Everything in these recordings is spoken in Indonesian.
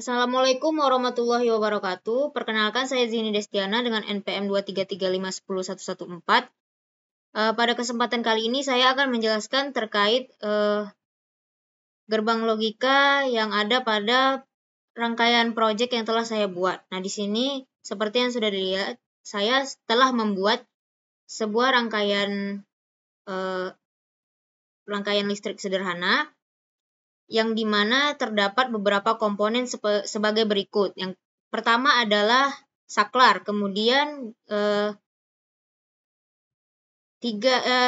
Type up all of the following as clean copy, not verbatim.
Assalamualaikum warahmatullahi wabarakatuh. Perkenalkan, saya Zini Destiana dengan NPM 233510114. Pada kesempatan kali ini saya akan menjelaskan terkait gerbang logika yang ada pada rangkaian proyek yang telah saya buat. Nah, di sini seperti yang sudah dilihat, saya telah membuat sebuah rangkaian listrik sederhana yang dimana terdapat beberapa komponen sebagai berikut. Yang pertama adalah saklar, kemudian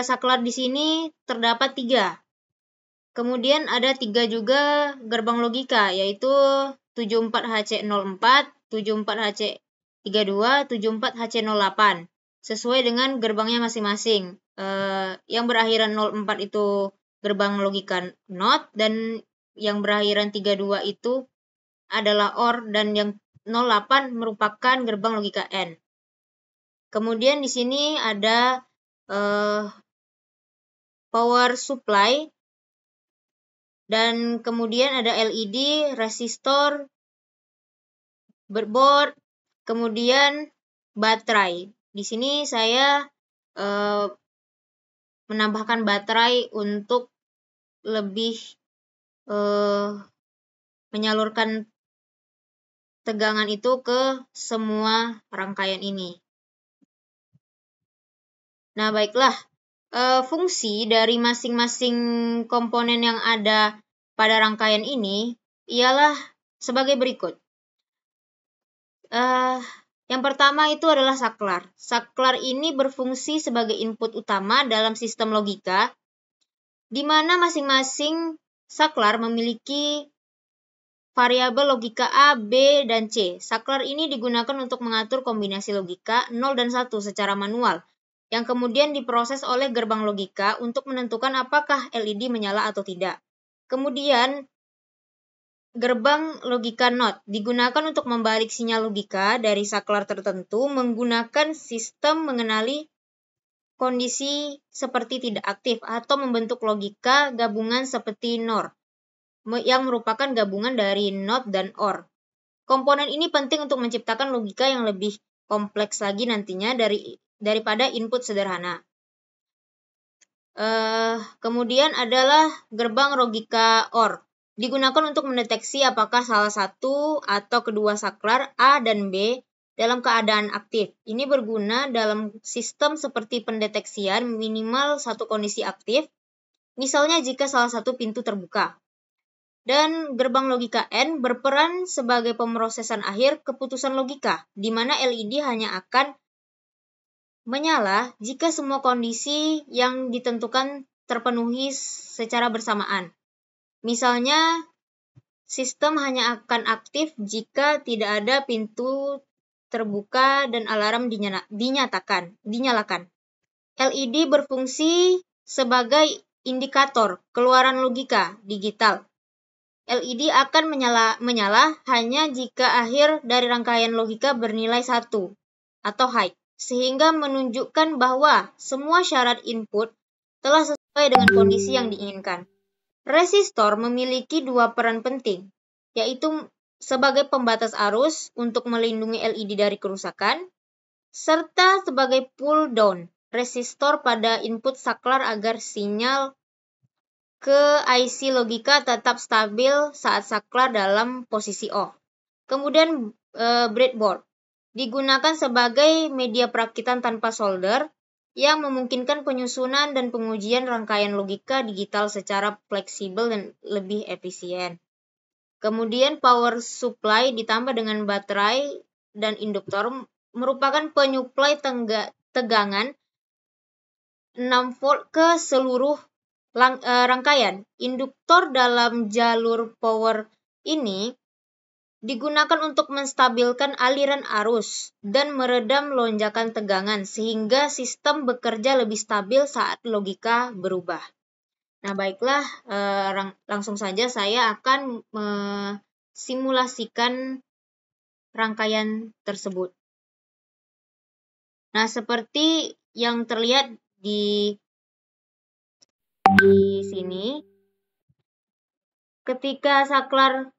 saklar di sini terdapat 3. Kemudian ada 3 juga gerbang logika, yaitu 74HC04, 74HC32, 74HC08, sesuai dengan gerbangnya masing-masing. Yang berakhiran 04 itu gerbang logika NOT, dan yang berakhiran 32 itu adalah OR, dan yang 08 merupakan gerbang logika N. Kemudian di sini ada power supply, dan kemudian ada LED, resistor, breadboard, kemudian baterai. Di sini saya menambahkan baterai untuk lebih menyalurkan tegangan itu ke semua rangkaian ini. Nah, baiklah. Fungsi dari masing-masing komponen yang ada pada rangkaian ini ialah sebagai berikut. Yang pertama itu adalah saklar. Saklar ini berfungsi sebagai input utama dalam sistem logika, di mana masing-masing saklar memiliki variabel logika A, B, dan C. Saklar ini digunakan untuk mengatur kombinasi logika 0 dan 1 secara manual, yang kemudian diproses oleh gerbang logika untuk menentukan apakah LED menyala atau tidak. Kemudian, gerbang logika NOT digunakan untuk membalik sinyal logika dari saklar tertentu menggunakan sistem mengenali kondisi seperti tidak aktif atau membentuk logika gabungan seperti NOR, yang merupakan gabungan dari NOT dan OR. Komponen ini penting untuk menciptakan logika yang lebih kompleks lagi nantinya daripada input sederhana. Kemudian adalah gerbang logika OR. Digunakan untuk mendeteksi apakah salah satu atau kedua saklar A dan B dalam keadaan aktif. Ini berguna dalam sistem seperti pendeteksian minimal satu kondisi aktif, misalnya jika salah satu pintu terbuka. Dan gerbang logika N berperan sebagai pemrosesan akhir keputusan logika, di mana LED hanya akan menyala jika semua kondisi yang ditentukan terpenuhi secara bersamaan. Misalnya, sistem hanya akan aktif jika tidak ada pintu terbuka dan alarm dinyalakan. LED berfungsi sebagai indikator keluaran logika digital. LED akan menyala hanya jika akhir dari rangkaian logika bernilai 1 atau high, sehingga menunjukkan bahwa semua syarat input telah sesuai dengan kondisi yang diinginkan. Resistor memiliki 2 peran penting, yaitu sebagai pembatas arus untuk melindungi LED dari kerusakan, serta sebagai pull down resistor pada input saklar agar sinyal ke IC logika tetap stabil saat saklar dalam posisi off. Kemudian breadboard digunakan sebagai media perakitan tanpa solder yang memungkinkan penyusunan dan pengujian rangkaian logika digital secara fleksibel dan lebih efisien. Kemudian power supply ditambah dengan baterai dan induktor merupakan penyuplai tegangan 6 volt ke seluruh rangkaian. Induktor dalam jalur power ini digunakan untuk menstabilkan aliran arus dan meredam lonjakan tegangan sehingga sistem bekerja lebih stabil saat logika berubah. Nah, baiklah, langsung saja saya akan simulasikan rangkaian tersebut. Nah, seperti yang terlihat di sini, ketika saklar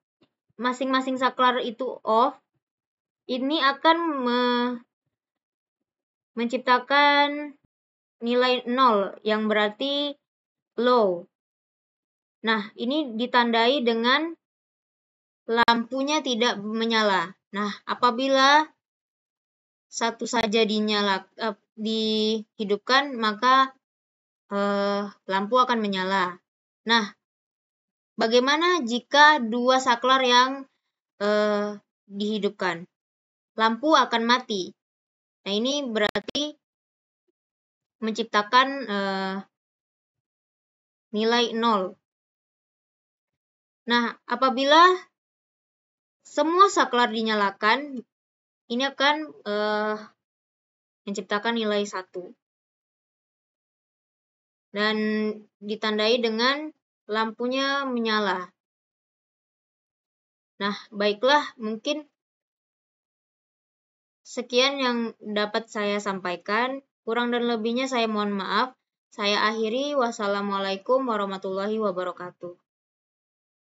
masing-masing saklar itu off, ini akan menciptakan nilai 0 yang berarti low. Nah, ini ditandai dengan lampunya tidak menyala. Nah, apabila satu saja dihidupkan, maka lampu akan menyala. Nah, bagaimana jika dua saklar yang dihidupkan? Lampu akan mati. Nah, ini berarti menciptakan nilai 0. Nah, apabila semua saklar dinyalakan, ini akan menciptakan nilai 1. Dan ditandai dengan lampunya menyala. Nah, baiklah, mungkin sekian yang dapat saya sampaikan. Kurang dan lebihnya saya mohon maaf. Saya akhiri. Wassalamualaikum warahmatullahi wabarakatuh.